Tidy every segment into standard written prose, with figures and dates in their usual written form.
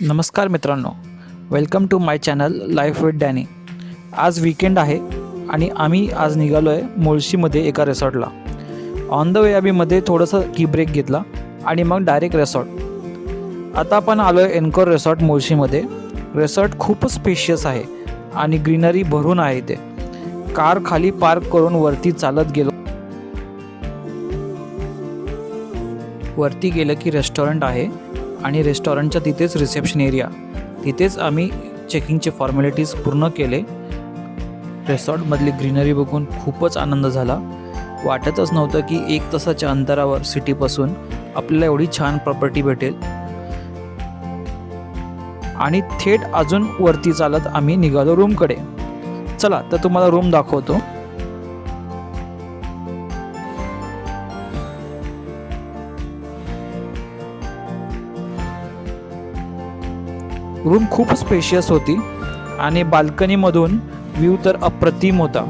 नमस्कार मित्रांनो, welcome to my channel life with Danny. आज वीकेंड आहे आणि आम्ही आज निघालो आहे मुळशीमध्ये एका रिसॉर्टला। ऑन द वे आम्ही मध्ये थोडंसं की ब्रेक घेतला आणि मग डायरेक्ट रिसॉर्ट। आता आपण आलो आहे एन्कोर रिसॉर्ट मुळशीमध्ये। रिसॉर्ट खूपच स्पेशियस आहे आणि ग्रीनरी भरून आहे। ते कार खाली पार्क करून वरती चालत गेलो। वरती गेलं की रेस्टॉरंट आहे आणि रेस्टॉरंटच्या तिथेच रिसेप्शन एरिया, तिथेच आम्ही चेकिंगचे फॉर्मॅलिटीज पूर्ण केले। रिसॉर्टमधली ग्रीनरी बघून खूपच आनंद झाला। वाटतच नव्हतं की 1 तासाच्या अंतरावर सिटीपासून आपल्याला एवढी छान प्रॉपर्टी भेटेल। आणि थेट अजून वरती चालत आम्ही निघालो रूमकडे। चला तर तुम्हाला रूम दाखवतो। रूम खूप स्पेशियस होती आणि बाल्कनीमधून व्ह्यू तर अप्रतिम होता।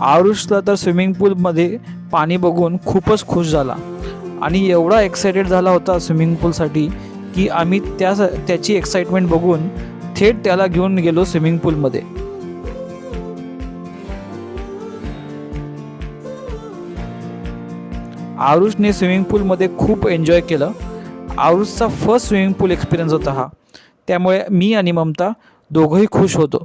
आरुषला तर स्विमिंग पूलमध्ये पाणी बघून खूपच खुश झाला आणि एवढा एक्साइटेड झाला होता स्विमिंग पूलसाठी की आम्ही त्याची एक्साइटमेंट बघून थेट त्याला घेऊन गेलो स्विमिंग पूलमध्ये। आरुषने स्विमिंग पूलमध्ये खूप एन्जॉय केलं। आरुषचा फर्स्ट स्विमिंग पूल एक्सपिरियन्स होता हा, त्यामुळे मी आणि ममता दोघंही खुश होतो।